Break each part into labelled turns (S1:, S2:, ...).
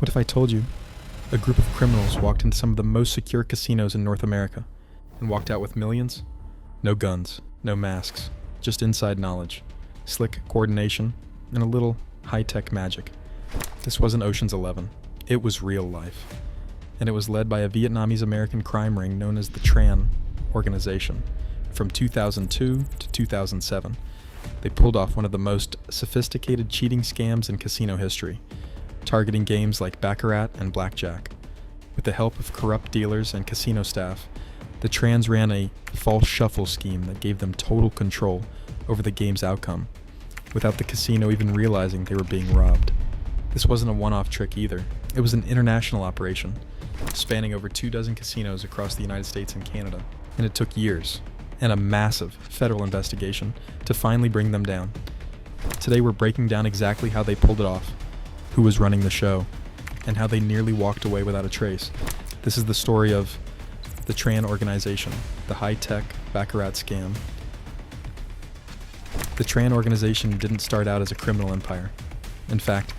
S1: What if I told you a group of criminals walked into some of the most secure casinos in North America and walked out with millions? No guns, no masks, just inside knowledge, slick coordination, and a little high-tech magic. This wasn't Ocean's 11. It was real life. And it was led by a Vietnamese-American crime ring known as the Tran Organization. From 2002 to 2007, they pulled off one of the most sophisticated cheating scams in casino history, targeting games like baccarat and blackjack. With the help of corrupt dealers and casino staff, the Trans ran a false shuffle scheme that gave them total control over the game's outcome, without the casino even realizing they were being robbed. This wasn't a one-off trick either. It was an international operation, spanning over 24 casinos across the United States and Canada, and it took years and a massive federal investigation to finally bring them down. Today we're breaking down exactly how they pulled it off, who was running the show, and how they nearly walked away without a trace. This is the story of the Tran Organization, the high-tech baccarat scam. The Tran Organization didn't start out as a criminal empire. In fact,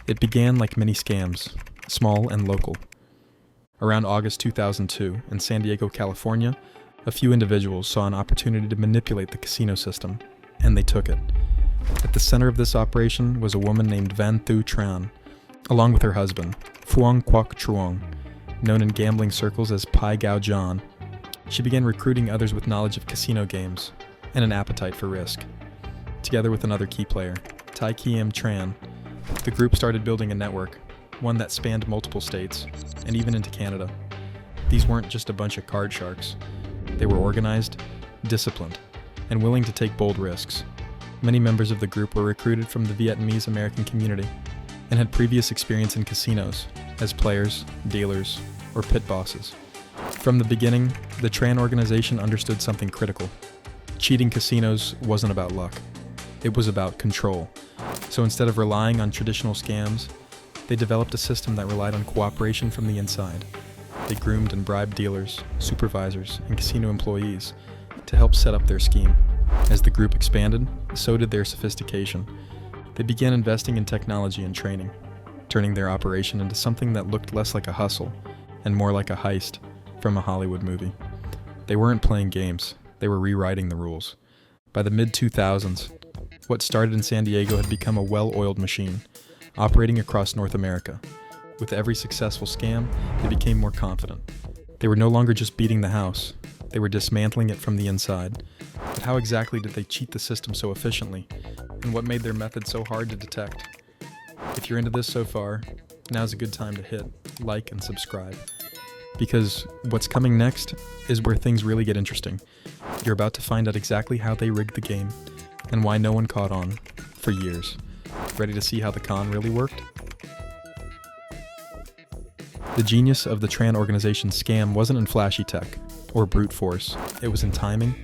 S1: it began like many scams, small and local. Around August 2002, in San Diego, California, a few individuals saw an opportunity to manipulate the casino system, and they took it. At the center of this operation was a woman named Van Thu Tran, along with her husband, Phuong Quoc Truong, known in gambling circles as Pai Gao John. She began recruiting others with knowledge of casino games and an appetite for risk. Together with another key player, Tai Kiem Tran, the group started building a network, one that spanned multiple states, and even into Canada. These weren't just a bunch of card sharks. They were organized, disciplined, and willing to take bold risks. Many members of the group were recruited from the Vietnamese-American community and had previous experience in casinos as players, dealers, or pit bosses. From the beginning, the Tran Organization understood something critical. Cheating casinos wasn't about luck. It was about control. So instead of relying on traditional scams, they developed a system that relied on cooperation from the inside. They groomed and bribed dealers, supervisors, and casino employees to help set up their scheme. As the group expanded, so did their sophistication. They began investing in technology and training, turning their operation into something that looked less like a hustle and more like a heist from a Hollywood movie. They weren't playing games, they were rewriting the rules. By the mid-2000s, what started in San Diego had become a well-oiled machine, operating across North America. With every successful scam, they became more confident. They were no longer just beating the house, they were dismantling it from the inside. But how exactly did they cheat the system so efficiently, and what made their method so hard to detect? If you're into this so far, now's a good time to hit like and subscribe. Because what's coming next is where things really get interesting. You're about to find out exactly how they rigged the game, and why no one caught on for years. Ready to see how the con really worked? The genius of the Tran Organization scam wasn't in flashy tech or brute force. It was in timing,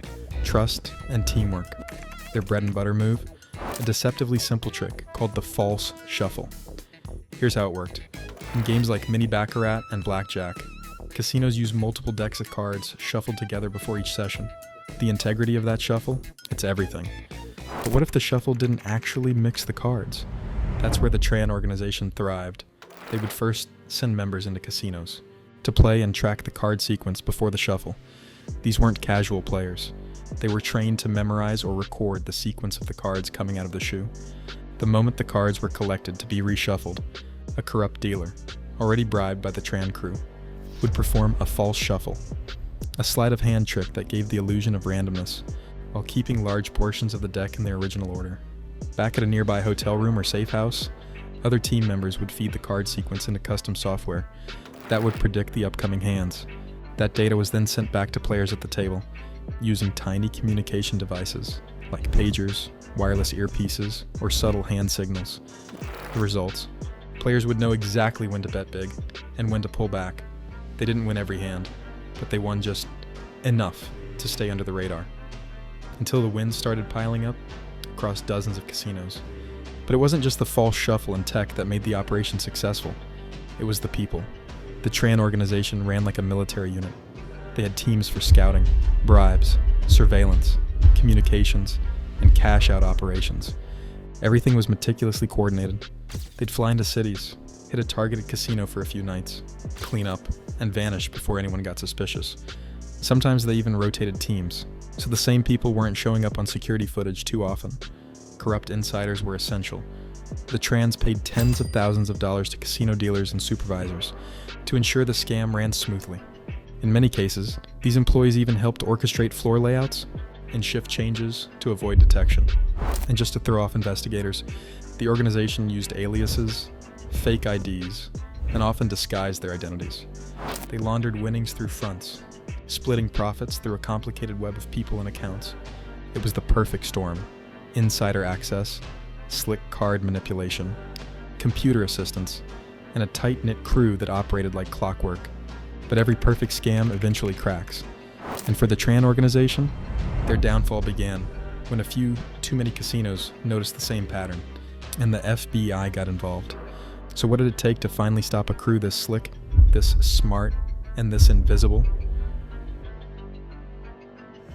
S1: trust, and teamwork. Their bread and butter move, a deceptively simple trick called the false shuffle. Here's how it worked. In games like mini baccarat and blackjack, casinos use multiple decks of cards shuffled together before each session. The integrity of that shuffle, it's everything. But what if the shuffle didn't actually mix the cards? That's where the Tran Organization thrived. They would first send members into casinos to play and track the card sequence before the shuffle. These weren't casual players. They were trained to memorize or record the sequence of the cards coming out of the shoe. The moment the cards were collected to be reshuffled, a corrupt dealer, already bribed by the Tran crew, would perform a false shuffle, a sleight of hand trick that gave the illusion of randomness, while keeping large portions of the deck in their original order. Back at a nearby hotel room or safe house, other team members would feed the card sequence into custom software that would predict the upcoming hands. That data was then sent back to players at the table, using tiny communication devices like pagers, wireless earpieces, or subtle hand signals. The results: players would know exactly when to bet big and when to pull back. They didn't win every hand, but they won just enough to stay under the radar, until the wins started piling up across dozens of casinos. But it wasn't just the false shuffle and tech that made the operation successful. It was the people. The Tran Organization ran like a military unit. They had teams for scouting, bribes, surveillance, communications, and cash-out operations. Everything was meticulously coordinated. They'd fly into cities, hit a targeted casino for a few nights, clean up, and vanish before anyone got suspicious. Sometimes they even rotated teams, so the same people weren't showing up on security footage too often. Corrupt insiders were essential. The Trans paid tens of thousands of dollars to casino dealers and supervisors to ensure the scam ran smoothly. In many cases, these employees even helped orchestrate floor layouts and shift changes to avoid detection. And just to throw off investigators, the organization used aliases, fake IDs, and often disguised their identities. They laundered winnings through fronts, splitting profits through a complicated web of people and accounts. It was the perfect storm: insider access, slick card manipulation, computer assistance, and a tight-knit crew that operated like clockwork. But every perfect scam eventually cracks. And for the Tran Organization, their downfall began when a few too many casinos noticed the same pattern, and the FBI got involved. So what did it take to finally stop a crew this slick, this smart, and this invisible?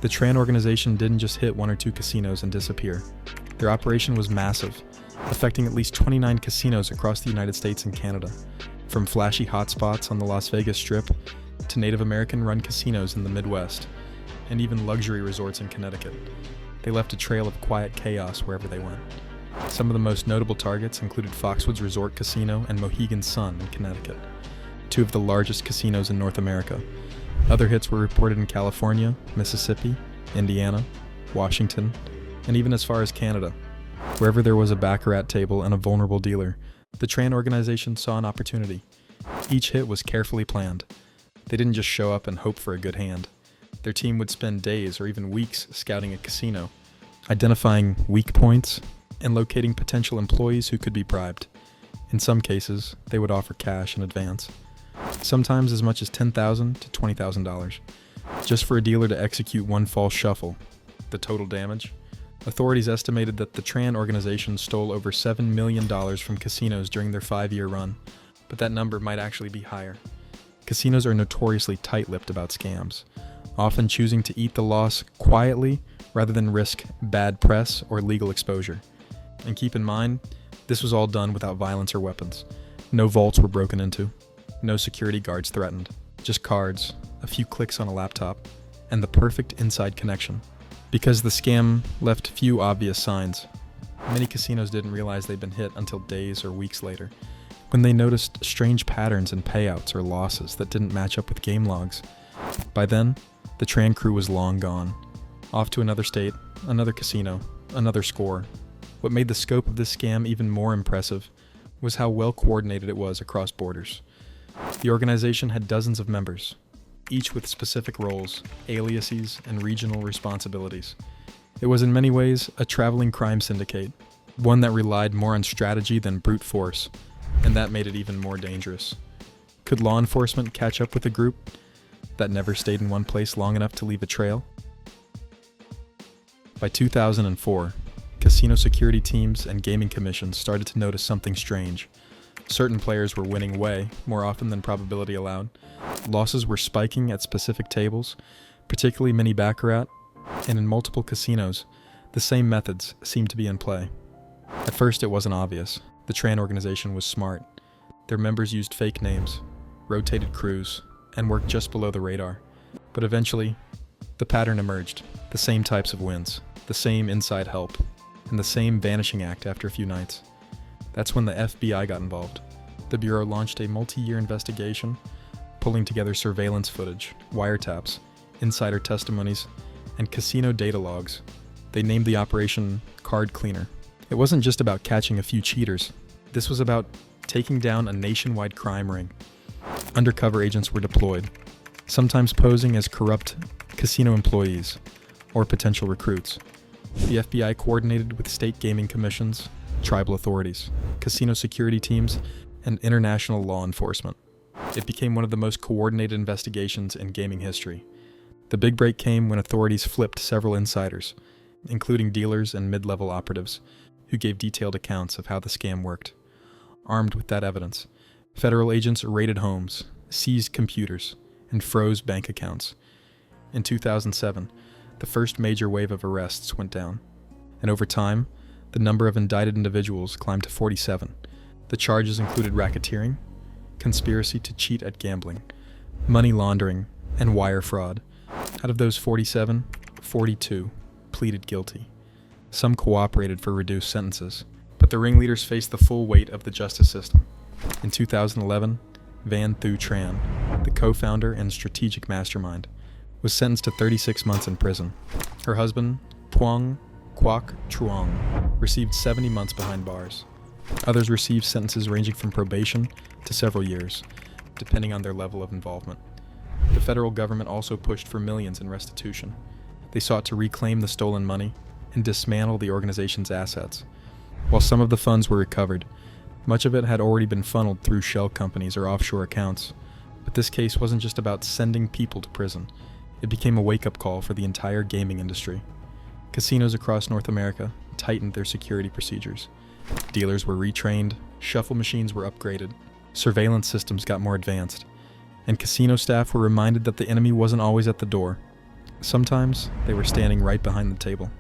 S1: The Tran Organization didn't just hit one or two casinos and disappear. Their operation was massive, affecting at least 29 casinos across the United States and Canada, from flashy hotspots on the Las Vegas Strip to Native American-run casinos in the Midwest, and even luxury resorts in Connecticut. They left a trail of quiet chaos wherever they went. Some of the most notable targets included Foxwoods Resort Casino and Mohegan Sun in Connecticut, two of the largest casinos in North America. Other hits were reported in California, Mississippi, Indiana, Washington, and even as far as Canada. Wherever there was a baccarat table and a vulnerable dealer, the Tran Organization saw an opportunity. Each hit was carefully planned. They didn't just show up and hope for a good hand. Their team would spend days or even weeks scouting a casino, identifying weak points, and locating potential employees who could be bribed. In some cases, they would offer cash in advance, sometimes as much as $10,000 to $20,000, just for a dealer to execute one false shuffle. The total damage? Authorities estimated that the Tran Organization stole over $7 million from casinos during their 5-year run, but that number might actually be higher. Casinos are notoriously tight-lipped about scams, often choosing to eat the loss quietly rather than risk bad press or legal exposure. And keep in mind, this was all done without violence or weapons. No vaults were broken into, no security guards threatened, just cards, a few clicks on a laptop, and the perfect inside connection. Because the scam left few obvious signs, many casinos didn't realize they'd been hit until days or weeks later, when they noticed strange patterns in payouts or losses that didn't match up with game logs. By then, the Tran crew was long gone, off to another state, another casino, another score. What made the scope of this scam even more impressive was how well coordinated it was across borders. The organization had dozens of members, each with specific roles, aliases, and regional responsibilities. It was in many ways a traveling crime syndicate, one that relied more on strategy than brute force, and that made it even more dangerous. Could law enforcement catch up with a group that never stayed in one place long enough to leave a trail? By 2004, casino security teams and gaming commissions started to notice something strange. Certain players were winning way more often than probability allowed. Losses were spiking at specific tables, particularly mini baccarat, and in multiple casinos, the same methods seemed to be in play. At first it wasn't obvious. The Tran Organization was smart. Their members used fake names, rotated crews, and worked just below the radar. But eventually, the pattern emerged. The same types of wins, the same inside help, and the same vanishing act after a few nights. That's when the FBI got involved. The Bureau launched a multi-year investigation, pulling together surveillance footage, wiretaps, insider testimonies, and casino data logs. They named the operation Card Cleaner. It wasn't just about catching a few cheaters. This was about taking down a nationwide crime ring. Undercover agents were deployed, sometimes posing as corrupt casino employees or potential recruits. The FBI coordinated with state gaming commissions, tribal authorities, casino security teams, and international law enforcement. It became one of the most coordinated investigations in gaming history. The big break came when authorities flipped several insiders, including dealers and mid-level operatives, who gave detailed accounts of how the scam worked. Armed with that evidence, federal agents raided homes, seized computers, and froze bank accounts. In 2007, the first major wave of arrests went down, and over time, the number of indicted individuals climbed to 47. The charges included racketeering, conspiracy to cheat at gambling, money laundering, and wire fraud. Out of those 47, 42 pleaded guilty. Some cooperated for reduced sentences, but the ringleaders faced the full weight of the justice system. In 2011, Van Thu Tran, the co-founder and strategic mastermind, was sentenced to 36 months in prison. Her husband, Quang Quoc Truong, received 70 months behind bars. Others received sentences ranging from probation to several years, depending on their level of involvement. The federal government also pushed for millions in restitution. They sought to reclaim the stolen money and dismantle the organization's assets. While some of the funds were recovered, much of it had already been funneled through shell companies or offshore accounts. But this case wasn't just about sending people to prison. It became a wake-up call for the entire gaming industry. Casinos across North America tightened their security procedures. Dealers were retrained, shuffle machines were upgraded, surveillance systems got more advanced, and casino staff were reminded that the enemy wasn't always at the door. Sometimes they were standing right behind the table.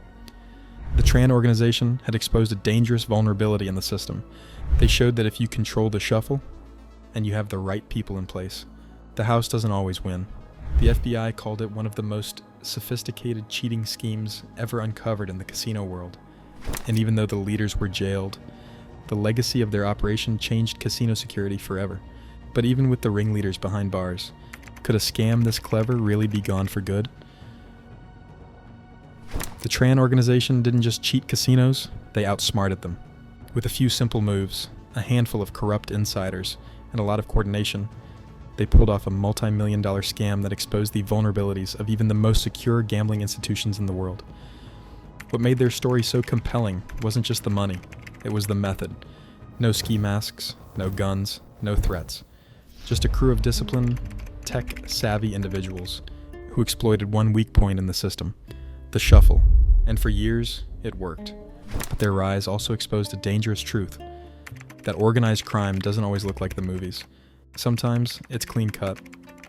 S1: The Tran Organization had exposed a dangerous vulnerability in the system. They showed that if you control the shuffle and you have the right people in place, the house doesn't always win. The FBI called it one of the most sophisticated cheating schemes ever uncovered in the casino world. And even though the leaders were jailed, the legacy of their operation changed casino security forever. But even with the ringleaders behind bars, could a scam this clever really be gone for good? The Tran Organization didn't just cheat casinos, they outsmarted them. With a few simple moves, a handful of corrupt insiders, and a lot of coordination, they pulled off a multi-million-dollar scam that exposed the vulnerabilities of even the most secure gambling institutions in the world. What made their story so compelling wasn't just the money, it was the method. No ski masks, no guns, no threats. Just a crew of disciplined, tech-savvy individuals who exploited one weak point in the system, the shuffle, and for years, it worked. But their rise also exposed a dangerous truth, that organized crime doesn't always look like the movies. Sometimes it's clean-cut,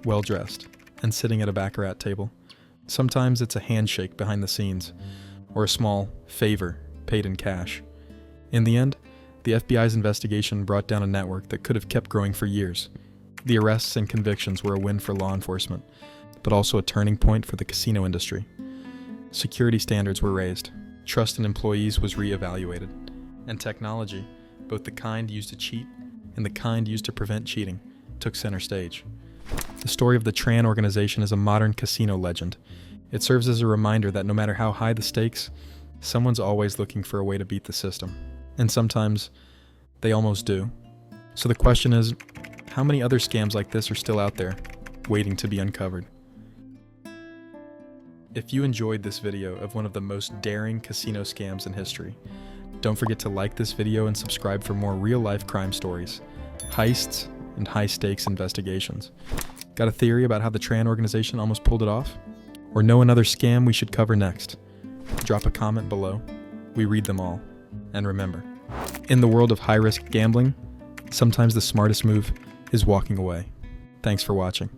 S1: well-dressed, and sitting at a baccarat table. Sometimes it's a handshake behind the scenes, or a small favor paid in cash. In the end, the FBI's investigation brought down a network that could have kept growing for years. The arrests and convictions were a win for law enforcement, but also a turning point for the casino industry. Security standards were raised, trust in employees was re-evaluated, and technology, both the kind used to cheat and the kind used to prevent cheating, took center stage. The story of the Tran Organization is a modern casino legend. It serves as a reminder that no matter how high the stakes, someone's always looking for a way to beat the system. And sometimes, they almost do. So the question is, how many other scams like this are still out there, waiting to be uncovered? If you enjoyed this video of one of the most daring casino scams in history, don't forget to like this video and subscribe for more real-life crime stories, heists, and high-stakes investigations. Got a theory about how the Tran Organization almost pulled it off? Or know another scam we should cover next? Drop a comment below. We read them all. And remember, in the world of high-risk gambling, sometimes the smartest move is walking away. Thanks for watching.